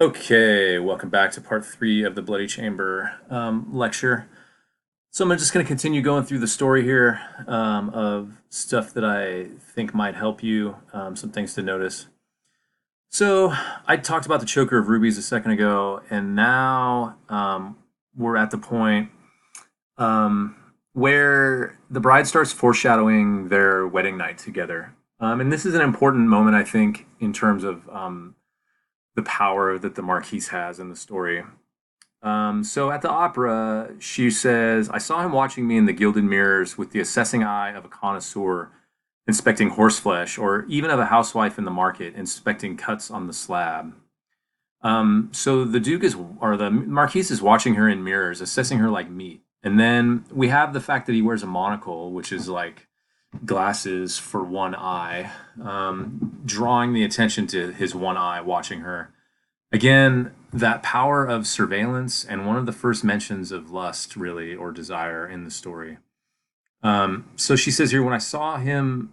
Okay, welcome back to part three of the Bloody Chamber lecture. So I'm just going to continue going through the story here of stuff that I think might help you, some things to notice. So I talked about the Choker of Rubies a second ago, and now we're at the point where the bride starts foreshadowing their wedding night together. And this is an important moment, I think, in terms of the power that the Marquise has in the story. So at the opera, she says, I saw him watching me in the gilded mirrors with the assessing eye of a connoisseur inspecting horseflesh, or even of a housewife in the market inspecting cuts on the slab. So the Duke is, or the Marquise is watching her in mirrors, assessing her like meat. And then we have the fact that he wears a monocle, which is like glasses for one eye, drawing the attention to his one eye watching her. Again, that power of surveillance and one of the first mentions of lust, really, or desire in the story. So she says here, when I saw him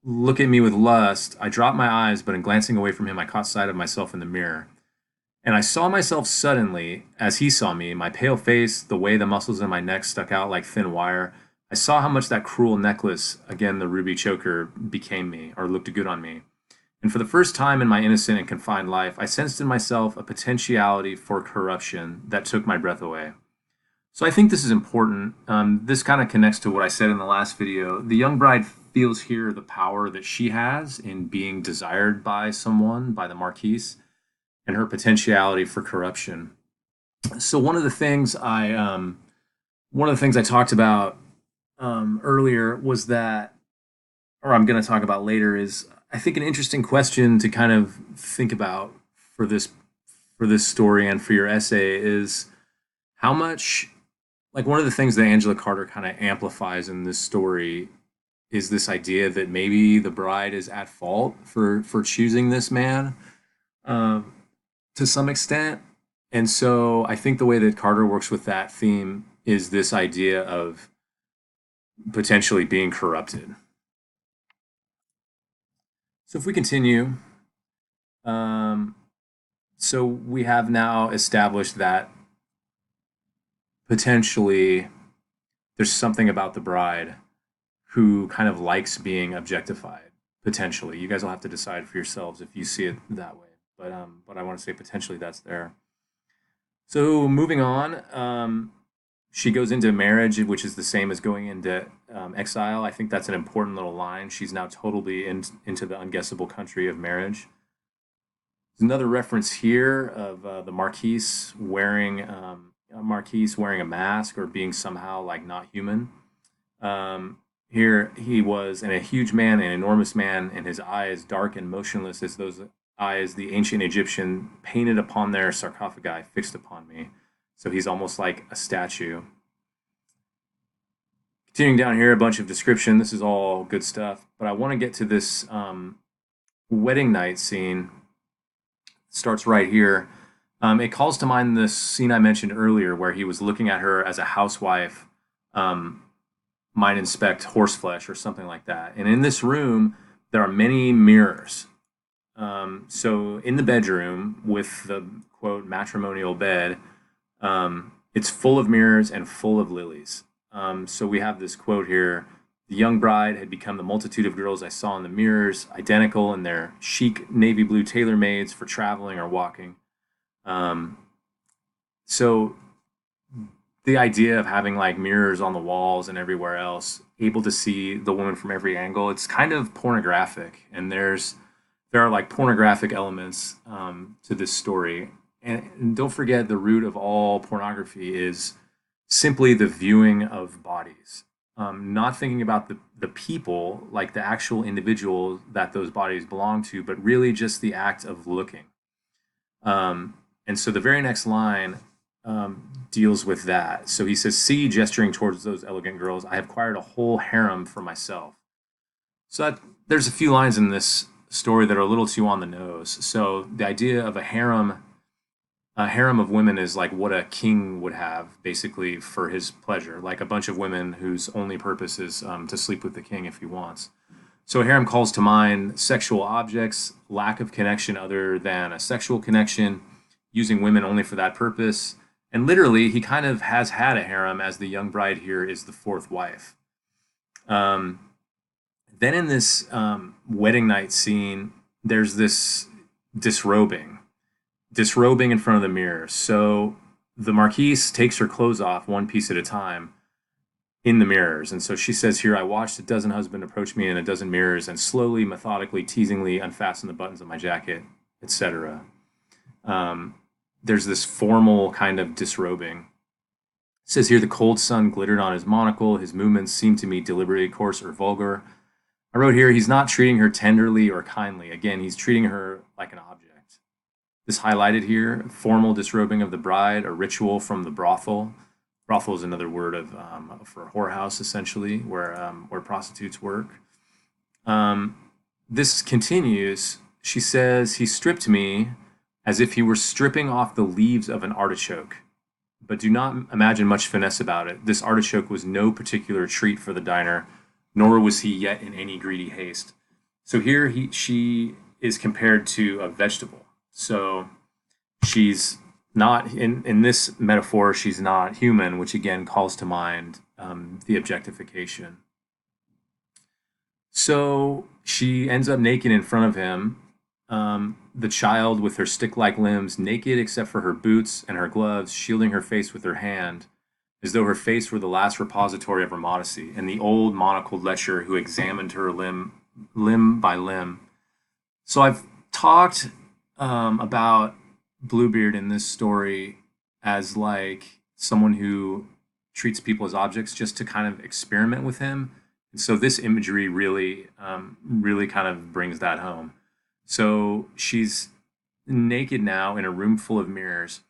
look at me with lust, I dropped my eyes, but in glancing away from him, I caught sight of myself in the mirror. And I saw myself suddenly, as he saw me, my pale face, the way the muscles in my neck stuck out like thin wire. I saw how much that cruel necklace, again, the ruby choker, became me, or looked good on me. And for the first time in my innocent and confined life, I sensed in myself a potentiality for corruption that took my breath away. So I think this is important. This kind of connects to what I said in the last video. The young bride feels here the power that she has in being desired by someone, by the Marquise, and her potentiality for corruption. So one of the things I talked about earlier was that, or I'm going to talk about later, is I think an interesting question to kind of think about for this story and for your essay is how much, like, one of the things that Angela Carter kind of amplifies in this story is this idea that maybe the bride is at fault for choosing this man, um, to some extent. And so I think the way that Carter works with that theme is this idea of potentially being corrupted. So if we continue, um, so we have now established that potentially there's something about the bride who kind of likes being objectified. Potentially, you guys will have to decide for yourselves if you see it that way. But I want to say potentially that's there. So moving on, she goes into marriage, which is the same as going into exile. I think that's an important little line. She's now totally into the unguessable country of marriage. There's another reference here of the Marquise wearing a mask or being somehow like not human. Here he was, and a huge man, an enormous man, and his eyes dark and motionless as those eyes the ancient Egyptian painted upon their sarcophagi fixed upon me. So he's almost like a statue. Continuing down here, a bunch of description. This is all good stuff, but I want to get to this wedding night scene. Starts right here. It calls to mind the scene I mentioned earlier where he was looking at her as a housewife might inspect horseflesh or something like that. And in this room, there are many mirrors. So in the bedroom with the quote matrimonial bed, it's full of mirrors and full of lilies. So we have this quote here. The young bride had become the multitude of girls I saw in the mirrors, identical in their chic navy blue tailor-mades for traveling or walking. Um, so the idea of having like mirrors on the walls and everywhere else, able to see the woman from every angle, it's kind of pornographic. And there are like pornographic elements to this story. And don't forget, the root of all pornography is simply the viewing of bodies. Not thinking about the people, like the actual individual that those bodies belong to, but really just the act of looking. And so the very next line deals with that. So he says, see, gesturing towards those elegant girls, I have acquired a whole harem for myself. So there's a few lines in this story that are a little too on the nose. So the idea of a harem of women is like what a king would have basically for his pleasure, like a bunch of women whose only purpose is to sleep with the king if he wants. So a harem calls to mind sexual objects, lack of connection other than a sexual connection, using women only for that purpose. And literally, he kind of has had a harem, as the young bride here is the fourth wife. Um, then in this wedding night scene, there's this disrobing, disrobing in front of the mirror. So the marquise takes her clothes off one piece at a time in the mirrors. And so she says here, I watched a dozen husbands approach me in a dozen mirrors and slowly, methodically, teasingly unfasten the buttons of my jacket, etc. Um, there's this formal kind of disrobing. It says here, the cold sun glittered on his monocle. His movements seemed to me deliberate, coarse, or vulgar. I wrote here, he's not treating her tenderly or kindly. Again, he's treating her like an object. This highlighted here, formal disrobing of the bride, a ritual from the brothel. Brothel is another word for a whorehouse, essentially, where prostitutes work. This continues. She says, he stripped me as if he were stripping off the leaves of an artichoke. But do not imagine much finesse about it. This artichoke was no particular treat for the diner, nor was he yet in any greedy haste. So here she is compared to a vegetable. So she's not, in this metaphor, she's not human, which again calls to mind the objectification. So she ends up naked in front of him. The child with her stick-like limbs, naked except for her boots and her gloves, shielding her face with her hand, as though her face were the last repository of her modesty, and the old monocled lecher who examined her limb by limb. So I've talked about Bluebeard in this story as like someone who treats people as objects just to kind of experiment with him. And so this imagery really, really kind of brings that home. So she's naked now in a room full of mirrors,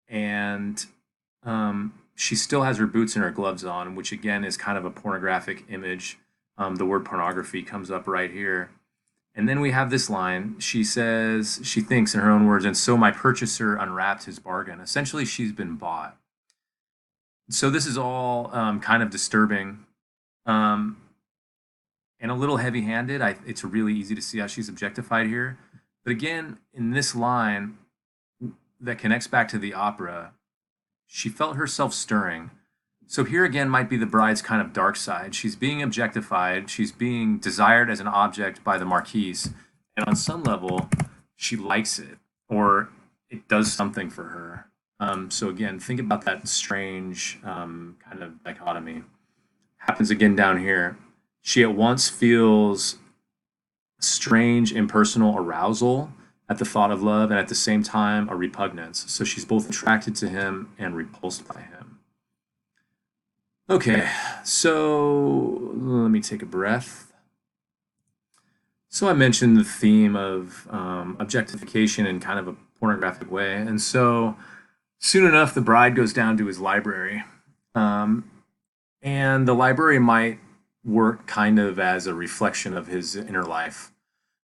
and she still has her boots and her gloves on, which again is kind of a pornographic image. The word pornography comes up right here. And then we have this line. She says, she thinks in her own words, and so my purchaser unwrapped his bargain. Essentially, she's been bought. So this is all kind of disturbing. And a little heavy-handed. It's really easy to see how she's objectified here. But again, in this line that connects back to the opera, she felt herself stirring. So here again might be the bride's kind of dark side. She's being objectified. She's being desired as an object by the marquise. And on some level, she likes it, or it does something for her. So again, think about that strange kind of dichotomy. Happens again down here. She at once feels strange impersonal arousal at the thought of love, and at the same time a repugnance. So she's both attracted to him and repulsed by him. Okay, so let me take a breath. So I mentioned the theme of objectification in kind of a pornographic way, and so soon enough the bride goes down to his library, and the library might work kind of as a reflection of his inner life,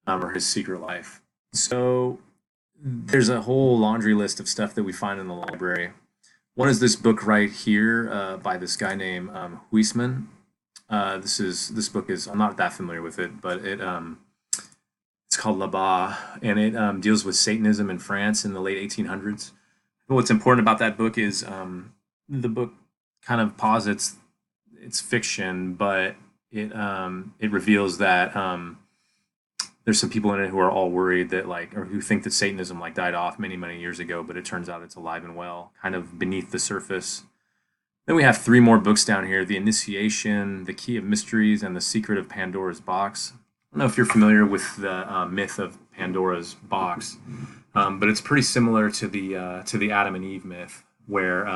or his secret life. So there's a whole laundry list of stuff that we find in the library. One is this book right here by this guy named Huysman. This book is, I'm not that familiar with it, but it's called Là-bas, and it deals with Satanism in France in the late 1800s. But what's important about that book is the book kind of posits it's fiction, but it reveals that there's some people in it who are all worried that or who think that Satanism died off many years ago, but it turns out it's alive and well, kind of beneath the surface. Then we have 3 more books down here: The Initiation, The Key of Mysteries, and The Secret of Pandora's Box. I don't know if you're familiar with the myth of Pandora's box, but it's pretty similar to the Adam and Eve myth, where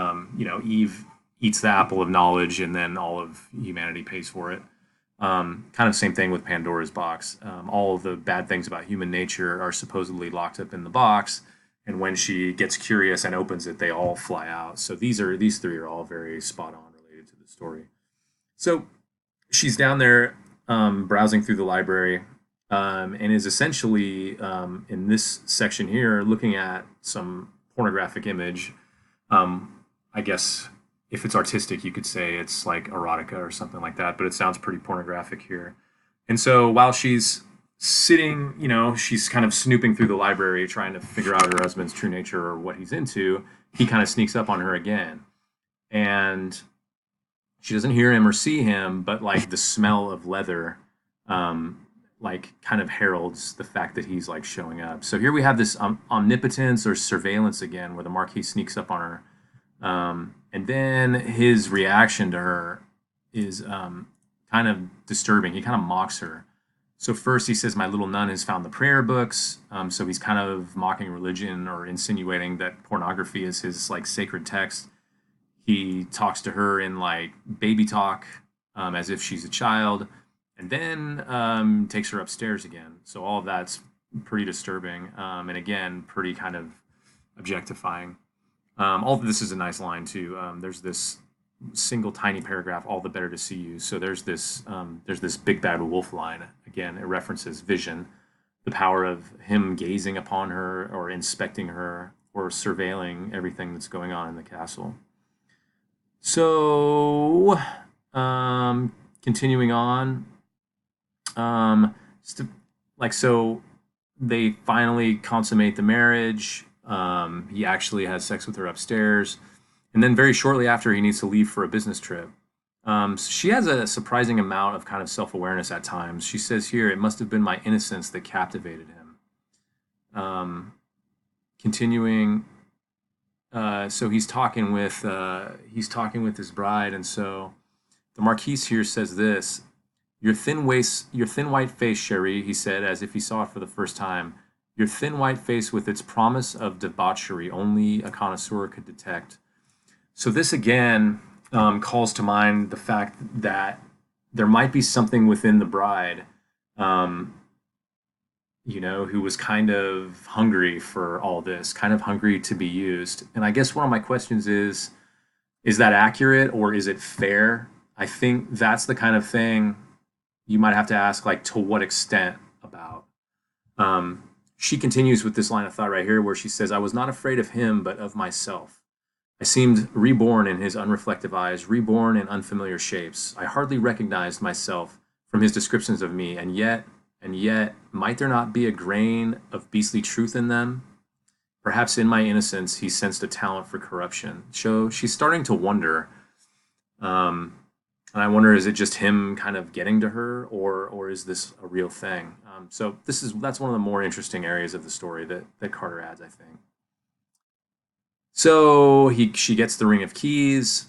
Eve eats the apple of knowledge and then all of humanity pays for it. Kind of same thing with Pandora's box. All of the bad things about human nature are supposedly locked up in the box, and when she gets curious and opens it, they all fly out. So these 3 are all very spot on related to the story. So she's down there browsing through the library, and is essentially in this section here looking at some pornographic image. I guess if it's artistic, you could say it's like erotica or something like that, but it sounds pretty pornographic here. And so while she's sitting, she's kind of snooping through the library trying to figure out her husband's true nature or what he's into. He kind of sneaks up on her again. And she doesn't hear him or see him, but like the smell of leather, like kind of heralds the fact that he's like showing up. So here we have this omnipotence or surveillance again, where the Marquis sneaks up on her, and then his reaction to her is kind of disturbing. He kind of mocks her. So first he says, "My little nun has found the prayer books." So he's kind of mocking religion or insinuating that pornography is his like sacred text. He talks to her in like baby talk, as if she's a child, and then takes her upstairs again. So all of that's pretty disturbing, and again, pretty kind of objectifying. All of this is a nice line too. There's this single tiny paragraph, "All the better to see you." So there's this big bad wolf line again. It references vision, the power of him gazing upon her or inspecting her or surveilling everything that's going on in the castle. So, continuing on, st- so they finally consummate the marriage. He actually has sex with her upstairs, and then very shortly after, he needs to leave for a business trip. She has a surprising amount of kind of self-awareness at times. She says here, "It must have been my innocence that captivated him." Continuing, so he's talking with his bride, and so the Marquis here says this: your thin white face, Cherie," he said, as if he saw it for the first time. "Your thin white face with its promise of debauchery only a connoisseur could detect." So this again calls to mind the fact that there might be something within the bride, um, who was kind of hungry for all this, kind of hungry to be used. And I guess one of my questions is that accurate or is it fair? I think that's the kind of thing you might have to ask, like, to what extent about. Um, she continues with this line of thought right here where she says, "I was not afraid of him, but of myself. I seemed reborn in his unreflective eyes, reborn in unfamiliar shapes. I hardly recognized myself from his descriptions of me, and yet, might there not be a grain of beastly truth in them? Perhaps in my innocence he sensed a talent for corruption." So she's starting to wonder, um, and I wonder, is it just him kind of getting to her, or is this a real thing? So that's one of the more interesting areas of the story that Carter adds, I think. So she gets the Ring of Keys.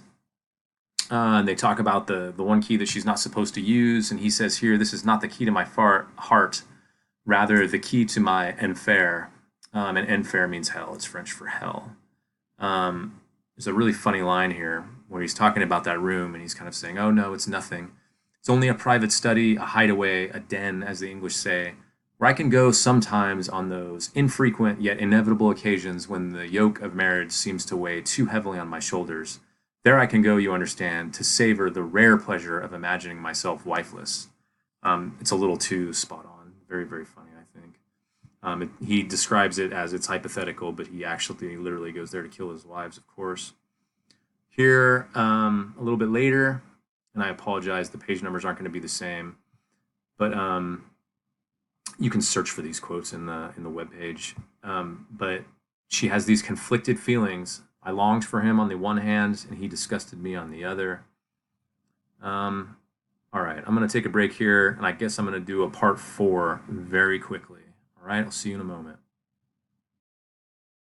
And they talk about the one key that she's not supposed to use, and he says here, "This is not the key to my heart, rather the key to my enfer." And enfer means hell. It's French for hell. There's a really funny line here where he's talking about that room, and he's kind of saying, "Oh no, it's nothing. It's only a private study, a hideaway, a den, as the English say, where I can go sometimes on those infrequent yet inevitable occasions when the yoke of marriage seems to weigh too heavily on my shoulders. There I can go, you understand, to savor the rare pleasure of imagining myself wifeless." It's a little too spot on. Very, very funny, I think. He describes it as it's hypothetical, but he actually literally goes there to kill his wives, of course. Here, a little bit later, and I apologize, the page numbers aren't going to be the same, but you can search for these quotes in the webpage. But she has these conflicted feelings. "I longed for him on the one hand, and he disgusted me on the other." All right, I'm going to take a break here, and I guess I'm going to do a part 4 very quickly. All right, I'll see you in a moment.